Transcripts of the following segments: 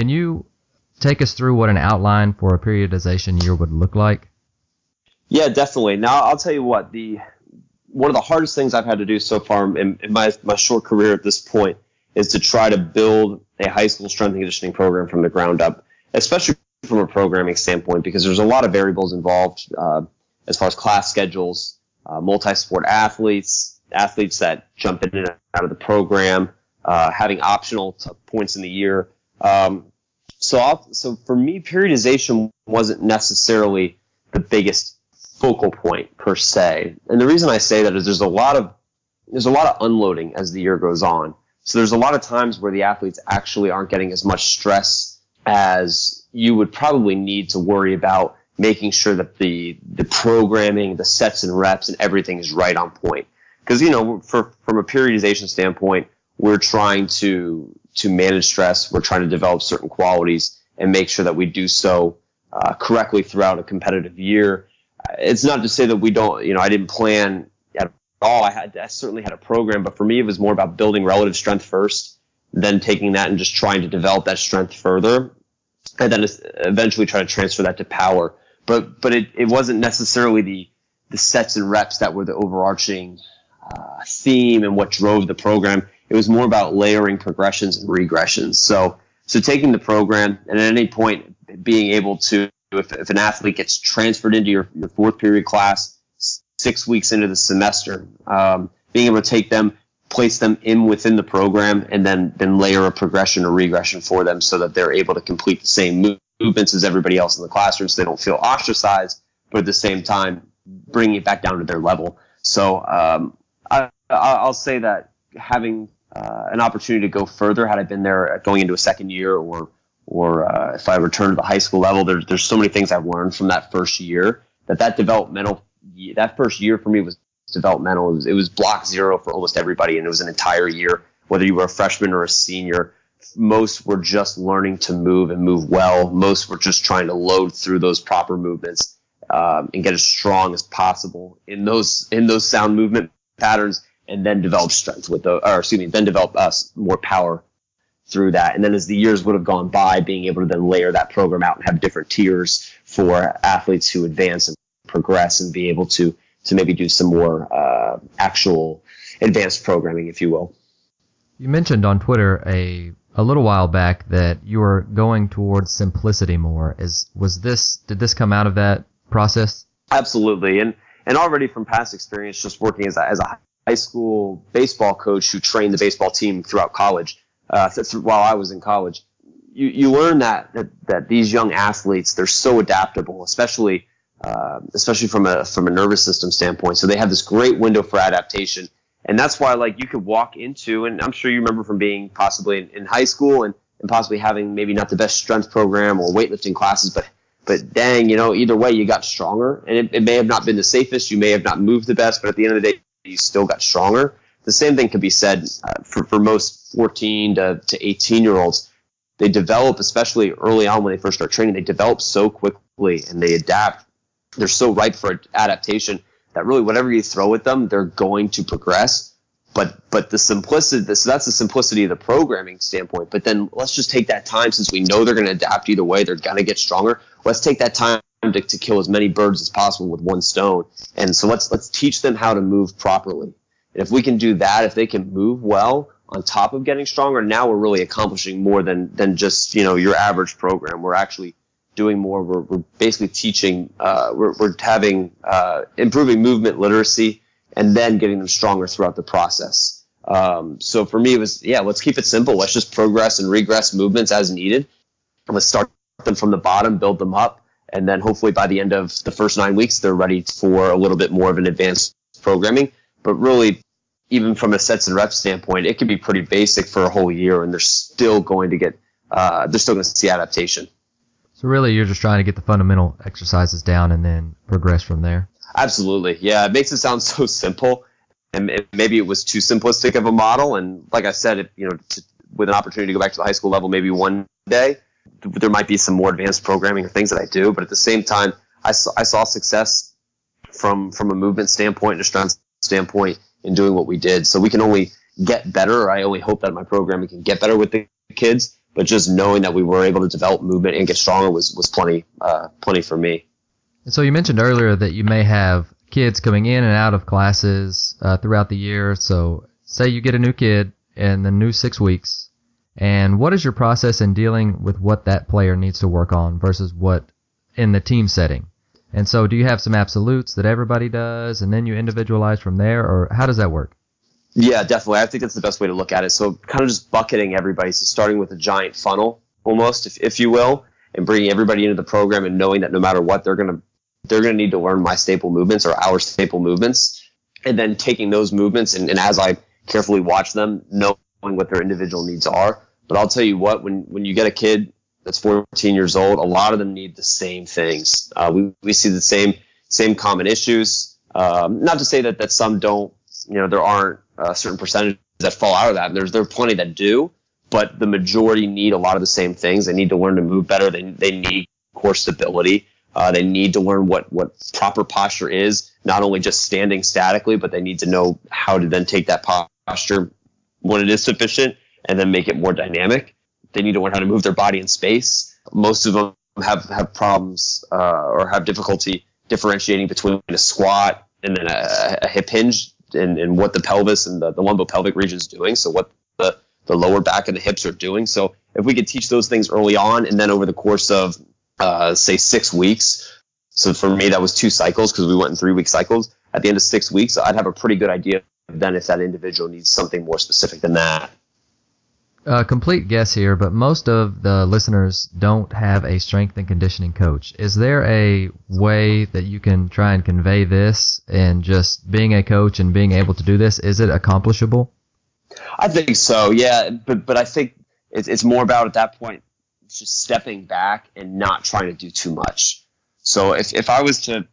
Can you take us through what an outline for a periodization year would look like? Yeah, definitely. Now, I'll tell you what, one of the hardest things I've had to do so far in my short career at this point is to try to build a high school strength and conditioning program from the ground up, especially from a programming standpoint, because there's a lot of variables involved as far as class schedules, multi-sport athletes that jump in and out of the program, having optional points in the year. So for me, periodization wasn't necessarily the biggest focal point per se. And the reason I say that is there's a lot of unloading as the year goes on. So there's a lot of times where the athletes actually aren't getting as much stress as you would probably need to worry about making sure that the programming, the sets and reps and everything is right on point. Because, from a periodization standpoint, we're trying to manage stress. We're trying to develop certain qualities and make sure that we do so correctly throughout a competitive year. It's not to say that we don't, I didn't plan at all. I certainly had a program, but for me, it was more about building relative strength first, then taking that and just trying to develop that strength further, and then eventually try to transfer that to power. But it wasn't necessarily the sets and reps that were the overarching theme and what drove the program. It was more about layering progressions and regressions. So taking the program and at any point being able to, if an athlete gets transferred into your fourth period class 6 weeks into the semester, being able to take them, place them within the program, and then layer a progression or regression for them so that they're able to complete the same movements as everybody else in the classroom, so they don't feel ostracized, but at the same time bringing it back down to their level. So I'll say that having an opportunity to go further, had I been there going into a second year, or if I return to the high school level, there's so many things I've learned from that first year that first year for me was developmental. It was block zero for almost everybody, and it was an entire year, whether you were a freshman or a senior. Most were just learning to move and move well. Most were just trying to load through those proper movements and get as strong as possible in those sound movement patterns, and then develop strength then develop more power through that. And then as the years would have gone by, being able to then layer that program out and have different tiers for athletes who advance and progress and be able to maybe do some more actual advanced programming, if you will. You mentioned on Twitter a little while back that you were going towards simplicity more. Did this come out of that process? Absolutely. And already from past experience, just working as a high school baseball coach who trained the baseball team throughout college, while I was in college, you learn that these young athletes, they're so adaptable, especially from a nervous system standpoint. So they have this great window for adaptation. And that's why, you could walk into, and I'm sure you remember from being possibly in high school and possibly having maybe not the best strength program or weightlifting classes, but dang, either way you got stronger. And it may have not been the safest, you may have not moved the best, but at the end of the day, you still got stronger. The same thing could be said for most 14 to 18-year-olds. They develop, especially early on when they first start training, they develop so quickly and they adapt. They're so ripe for adaptation that really whatever you throw at them, they're going to progress. But the simplicity, so that's the simplicity of the programming standpoint. But then let's just take that time, since we know they're going to adapt either way, they're going to get stronger. Let's take that time to kill as many birds as possible with one stone. And so let's teach them how to move properly. And if we can do that, if they can move well on top of getting stronger, now we're really accomplishing more than just, your average program. We're actually doing more. We're basically teaching, we're having, improving movement literacy and then getting them stronger throughout the process. So for me, it was, let's keep it simple. Let's just progress and regress movements as needed. And let's start them from the bottom, build them up. And then hopefully by the end of the first 9 weeks, they're ready for a little bit more of an advanced programming. But really, even from a sets and reps standpoint, it can be pretty basic for a whole year, and they're still going to see adaptation. So really, you're just trying to get the fundamental exercises down and then progress from there? Absolutely. Yeah, it makes it sound so simple, and maybe it was too simplistic of a model. And like I said, with an opportunity to go back to the high school level maybe one day, there might be some more advanced programming or things that I do. But at the same time, I saw success from a movement standpoint and a strength standpoint in doing what we did. So we can only get better. I only hope that my programming can get better with the kids, but just knowing that we were able to develop movement and get stronger was plenty for me. And so you mentioned earlier that you may have kids coming in and out of classes throughout the year. So say you get a new kid in the new 6 weeks, and what is your process in dealing with what that player needs to work on versus what in the team setting? And so do you have some absolutes that everybody does, and then you individualize from there, or how does that work? Yeah, definitely. I think that's the best way to look at it. So kind of just bucketing everybody. So starting with a giant funnel, almost, if you will, and bringing everybody into the program and knowing that no matter what, they're going to need to learn my staple movements or our staple movements, and then taking those movements and as I carefully watch them, knowing what their individual needs are. But I'll tell you what, when you get a kid that's 14 years old, a lot of them need the same things. We see the same common issues. Not to say that some don't, there aren't certain percentages that fall out of that. There are plenty that do, but the majority need a lot of the same things. They need to learn to move better. They need core stability. They need to learn what proper posture is, not only just standing statically, but they need to know how to then take that posture when it is sufficient and then make it more dynamic. They need to learn how to move their body in space. Most of them have problems or have difficulty differentiating between a squat and then a hip hinge and what the pelvis and the lumbopelvic region is doing. So what the lower back and the hips are doing. So if we could teach those things early on and then over the course of say 6 weeks. So for me, that was 2 cycles because we went in 3-week cycles. At the end of 6 weeks, I'd have a pretty good idea then if that individual needs something more specific than that. Complete guess here, but most of the listeners don't have a strength and conditioning coach. Is there a way that you can try and convey this and just being a coach and being able to do this? Is it accomplishable? I think so, yeah. But I think it's more about at that point just stepping back and not trying to do too much. So if I was to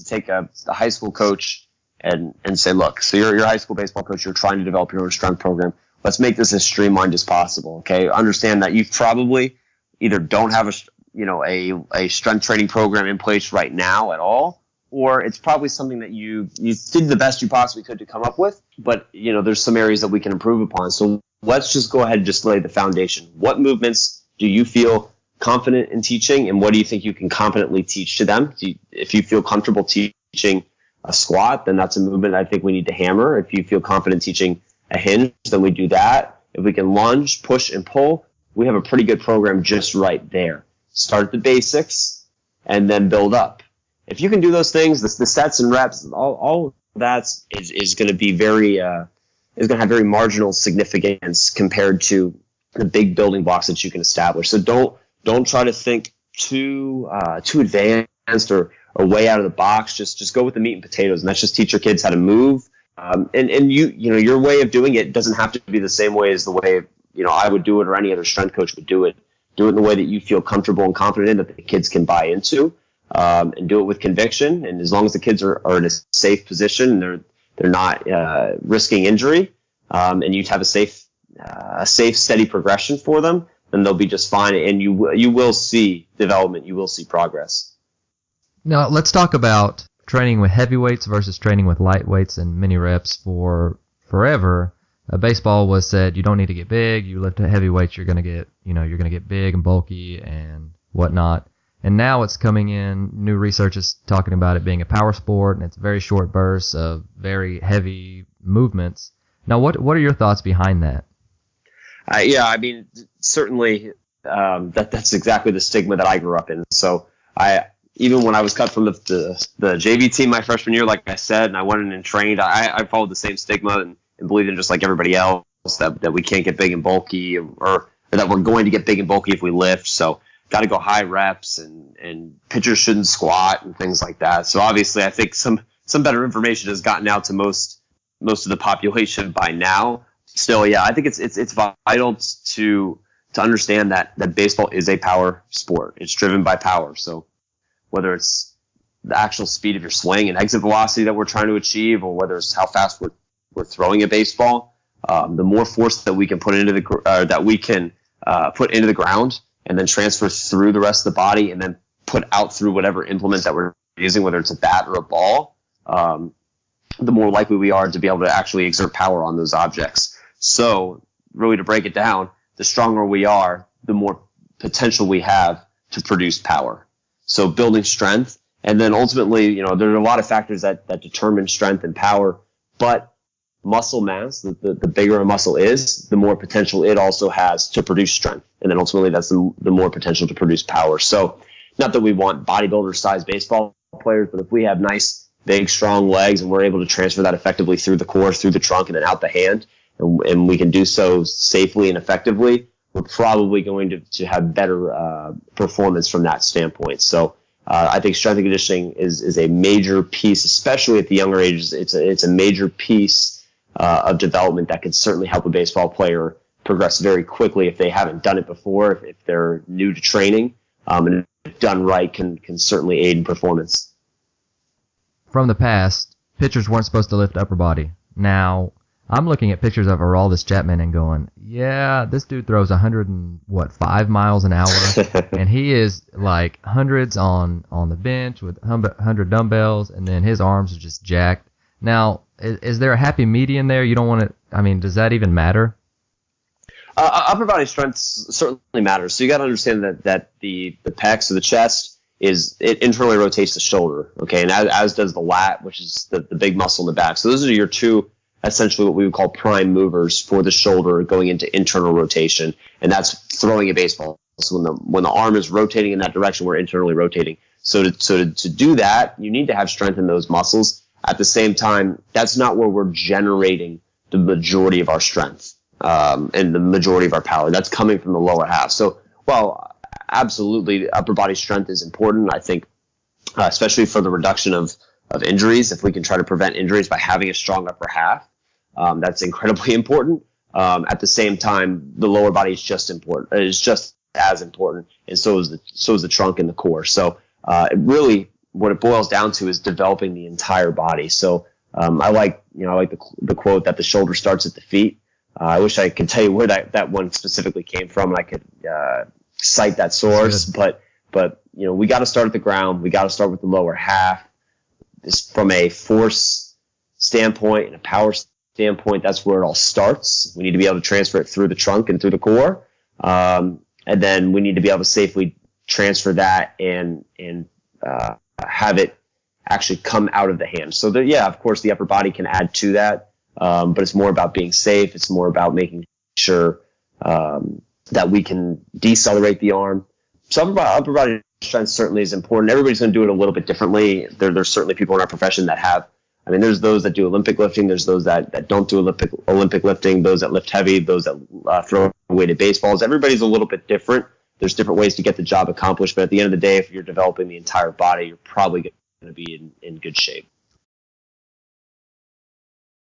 take a high school coach and say, look, so you're a high school baseball coach, you're trying to develop your own strength program. Let's make this as streamlined as possible. Okay. Understand that you probably either don't have a strength training program in place right now at all, or it's probably something that you did the best you possibly could to come up with, but there's some areas that we can improve upon. So let's just go ahead and just lay the foundation. What movements do you feel confident in teaching, and what do you think you can competently teach to them? If you feel comfortable teaching a squat, then that's a movement I think we need to hammer. If you feel confident teaching a hinge, then we do that. If we can lunge, push, and pull, we have a pretty good program just right there. Start the basics and then build up. If you can do those things, the sets and reps, all of that is going to be is going to have very marginal significance compared to the big building blocks that you can establish. So don't try to think too advanced or way out of the box. Just go with the meat and potatoes, and that's just teach your kids how to move. And your way of doing it doesn't have to be the same way as the way I would do it or any other strength coach would do it. Do it in the way that you feel comfortable and confident in, that the kids can buy into, and do it with conviction. And as long as the kids are in a safe position, and they're not risking injury, and you have a safe, steady progression for them, then they'll be just fine. And you will see development. You will see progress. Now let's talk about training with heavyweights versus training with light weights and mini reps. For forever, baseball was said you don't need to get big. You lift heavy weights, you're gonna get big and bulky and whatnot. And now it's coming in. New research is talking about it being a power sport, and it's very short bursts of very heavy movements. Now, what are your thoughts behind that? Yeah, I mean, certainly that's exactly the stigma that I grew up in. So even when I was cut from the JV team my freshman year, like I said, and I went in and trained, I followed the same stigma and believed in, just like everybody else, that we can't get big and bulky, or that we're going to get big and bulky if we lift. So got to go high reps, and pitchers shouldn't squat and things like that. So obviously I think some better information has gotten out to most of the population by now. Still, yeah, I think it's vital to understand that baseball is a power sport. It's driven by power. So whether it's the actual speed of your swing and exit velocity that we're trying to achieve, or whether it's how fast we're throwing a baseball, the more force that we can put into put into the ground and then transfer through the rest of the body and then put out through whatever implement that we're using, whether it's a bat or a ball, the more likely we are to be able to actually exert power on those objects. So really, to break it down, the stronger we are, the more potential we have to produce power. So building strength, and then ultimately, there are a lot of factors that determine strength and power, but muscle mass, the bigger a muscle is, the more potential it also has to produce strength. And then ultimately that's the more potential to produce power. So not that we want bodybuilder-sized baseball players, but if we have nice, big, strong legs and we're able to transfer that effectively through the core, through the trunk, and then out the hand, and we can do so safely and effectively, we're probably going to have better performance from that standpoint. So I think strength and conditioning is a major piece, especially at the younger ages. It's a major piece of development that can certainly help a baseball player progress very quickly if they haven't done it before, if they're new to training, and if done right can certainly aid in performance. From the past, pitchers weren't supposed to lift upper body. Now, I'm looking at pictures of Aroldis Chapman and going, yeah, this dude throws 5 miles an hour, and he is like hundreds on the bench with 100 dumbbells, and then his arms are just jacked. Now, is there a happy median there? You don't want to, does that even matter? Upper body strength certainly matters. So you got to understand that the pecs or the chest it internally rotates the shoulder, okay, and as does the lat, which is the big muscle in the back. So those are your two, essentially what we would call prime movers for the shoulder going into internal rotation, and that's throwing a baseball. So when the arm is rotating in that direction, we're internally rotating. So to do that, you need to have strength in those muscles. At the same time, that's not where we're generating the majority of our strength and the majority of our power. That's coming from the lower half. So, well, absolutely, upper body strength is important. I think, especially for the reduction of injuries, if we can try to prevent injuries by having a strong upper half, that's incredibly important. At the same time, the lower body is just as important, and so is the trunk and the core. So, what it boils down to is developing the entire body. So I like the quote that the shoulder starts at the feet. I wish I could tell you where that one specifically came from, and I could cite that source. But we got to start at the ground. We got to start with the lower half. From a force standpoint and a power standpoint, that's where it all starts. We need to be able to transfer it through the trunk and through the core, and then we need to be able to safely transfer that and have it actually come out of the hand. So of course the upper body can add to that, but it's more about being safe. It's more about making sure that we can decelerate the arm. So upper body strength certainly is important. Everybody's going to do it a little bit differently. There's certainly people in our profession that have, there's those that do Olympic lifting. There's those that don't do Olympic lifting, those that lift heavy, those that throw weighted baseballs. Everybody's a little bit different. There's different ways to get the job accomplished, but at the end of the day, if you're developing the entire body, you're probably going to be in good shape.